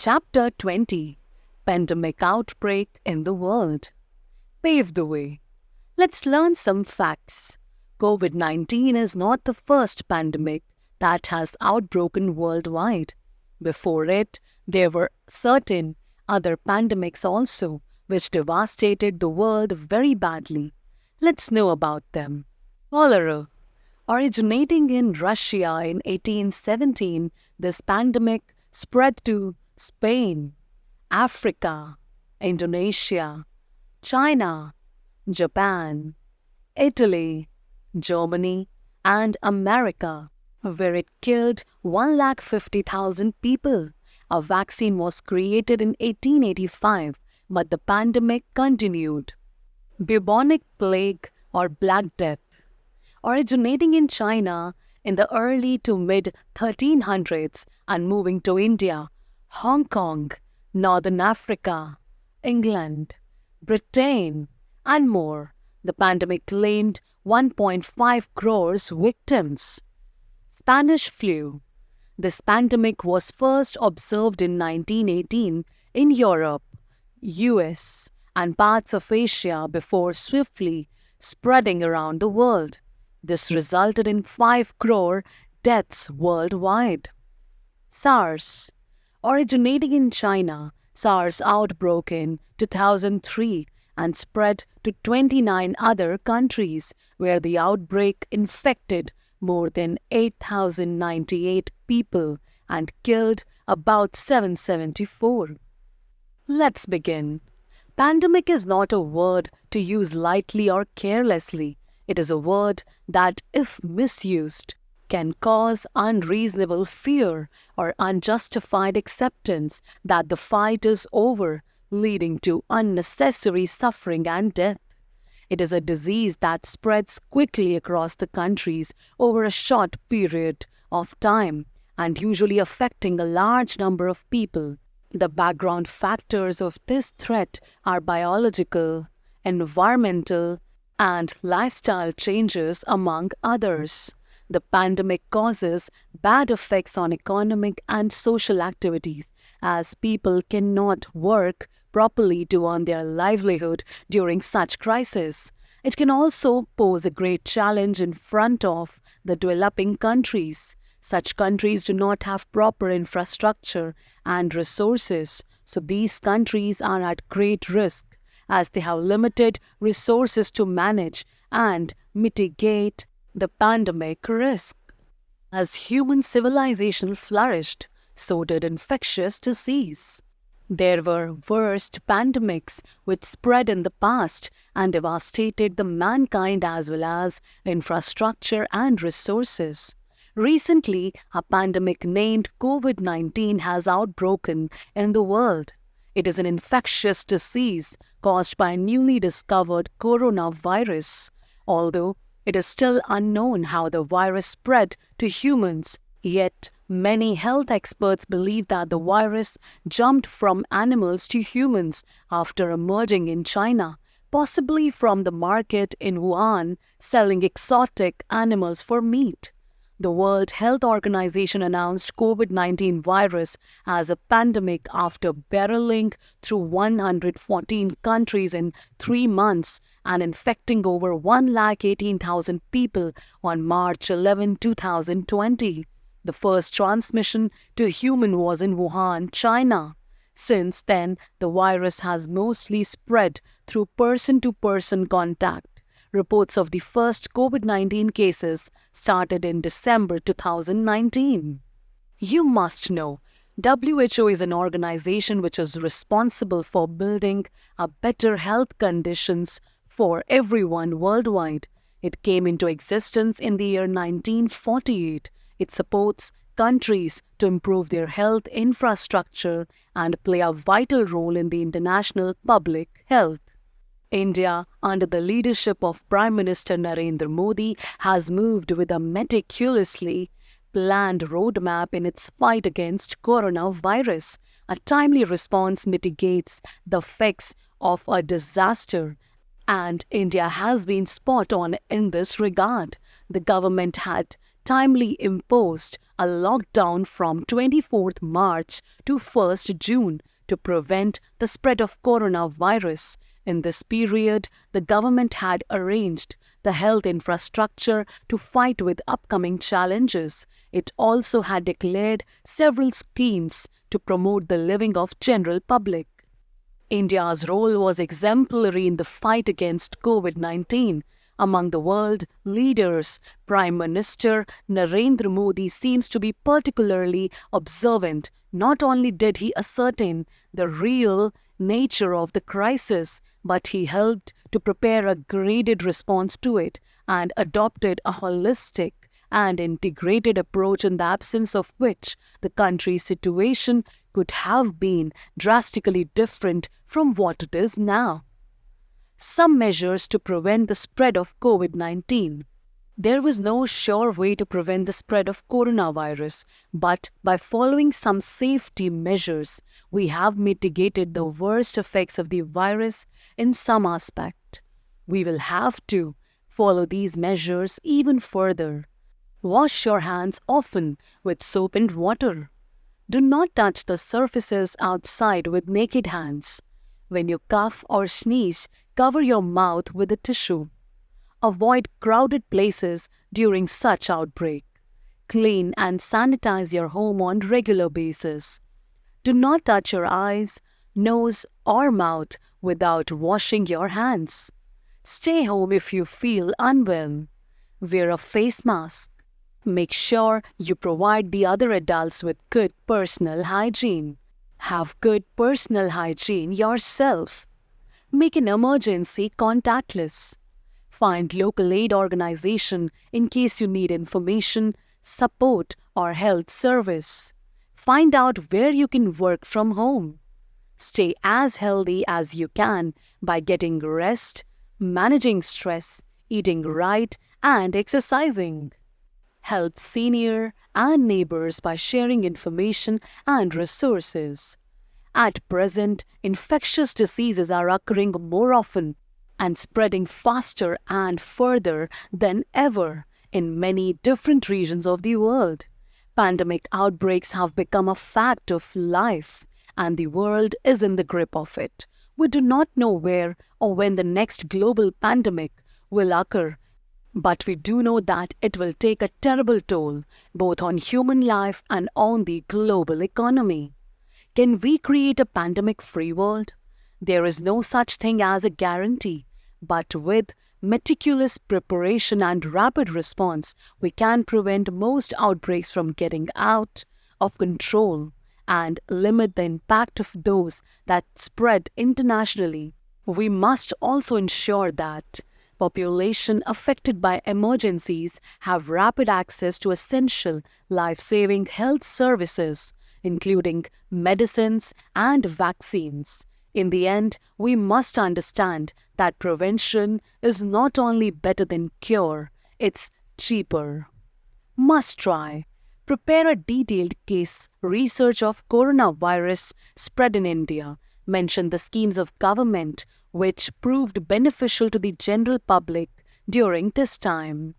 Chapter 20 Pandemic Outbreak in the World. Pave the way. Let's learn some facts. COVID-19 is not the first pandemic that has outbroken worldwide. Before it, there were certain other pandemics also, which devastated the world very badly. Let's know about them. Cholera. Originating in Russia in 1817, this pandemic spread to Spain, Africa, Indonesia, China, Japan, Italy, Germany, and America, where it killed 150,000 people. A vaccine was created in 1885, but the pandemic continued. Bubonic plague or Black Death. Originating in China in the early to mid 1300s and moving to India, Hong Kong, Northern Africa, England, Britain, and more, the pandemic claimed 1.5 crores victims. Spanish flu. This pandemic was first observed in 1918 in Europe, US, and parts of Asia before swiftly spreading around the world. This resulted in 5 crore deaths worldwide. SARS. Originating in China, SARS outbroke in 2003 and spread to 29 other countries, where the outbreak infected more than 8,098 people and killed about 774. Let's begin. Pandemic is not a word to use lightly or carelessly. It is a word that, if misused, can cause unreasonable fear or unjustified acceptance that the fight is over, leading to unnecessary suffering and death. It is a disease that spreads quickly across the countries over a short period of time and usually affecting a large number of people. The background factors of this threat are biological, environmental, and lifestyle changes, among others. The pandemic causes bad effects on economic and social activities, as people cannot work properly to earn their livelihood during such crises. It can also pose a great challenge in front of the developing countries. Such countries do not have proper infrastructure and resources, so these countries are at great risk, as they have limited resources to manage and mitigate the pandemic risk. As human civilization flourished, so did infectious disease. There were worst pandemics which spread in the past and devastated the mankind as well as infrastructure and resources. Recently, a pandemic named COVID-19 has outbroken in the world. It is an infectious disease caused by a newly discovered coronavirus. Although it is still unknown how the virus spread to humans, yet many health experts believe that the virus jumped from animals to humans after emerging in China, possibly from the market in Wuhan selling exotic animals for meat. The World Health Organization announced COVID-19 virus as a pandemic after barreling through 114 countries in 3 months and infecting over 118,000 people on March 11, 2020. The first transmission to human was in Wuhan, China. Since then, the virus has mostly spread through person-to-person contact. Reports of the first COVID-19 cases started in December 2019. You must know, WHO is an organization which is responsible for building a better health conditions for everyone worldwide. It came into existence in the year 1948. It supports countries to improve their health infrastructure and play a vital role in the international public health. India, under the leadership of Prime Minister Narendra Modi, has moved with a meticulously planned roadmap in its fight against coronavirus. A timely response mitigates the effects of a disaster, and India has been spot on in this regard. The government had timely imposed a lockdown from 24th March to 1st June to prevent the spread of coronavirus. In this period, the government had arranged the health infrastructure to fight with upcoming challenges. It also had declared several schemes to promote the living of general public. India's role was exemplary in the fight against COVID-19. Among the world leaders, Prime Minister Narendra Modi seems to be particularly observant. Not only did he ascertain the real nature of the crisis, but he helped to prepare a graded response to it and adopted a holistic and integrated approach, in the absence of which the country's situation could have been drastically different from what it is now. Some measures to prevent the spread of COVID-19. There was no sure way to prevent the spread of coronavirus, but by following some safety measures, we have mitigated the worst effects of the virus in some aspect. We will have to follow these measures even further. Wash your hands often with soap and water. Do not touch the surfaces outside with naked hands. When you cough or sneeze, cover your mouth with a tissue. Avoid crowded places during such outbreak. Clean and sanitize your home on regular basis. Do not touch your eyes, nose or mouth without washing your hands. Stay home if you feel unwell. Wear a face mask. Make sure you provide the other adults with good personal hygiene. Have good personal hygiene yourself. Make an emergency contactless. Find local aid organization in case you need information, support or health service. Find out where you can work from home. Stay as healthy as you can by getting rest, managing stress, eating right and exercising. Help senior and neighbors by sharing information and resources. At present, infectious diseases are occurring more often and spreading faster and further than ever in many different regions of the world. Pandemic outbreaks have become a fact of life, and the world is in the grip of it. We do not know where or when the next global pandemic will occur, but we do know that it will take a terrible toll both on human life and on the global economy. Can we create a pandemic-free world? There is no such thing as a guarantee, but with meticulous preparation and rapid response, we can prevent most outbreaks from getting out of control and limit the impact of those that spread internationally. We must also ensure that population affected by emergencies have rapid access to essential life-saving health services, including medicines and vaccines. In the end, we must understand that prevention is not only better than cure, it's cheaper. Must try. Prepare a detailed case research of coronavirus spread in India. Mention the schemes of government which proved beneficial to the general public during this time.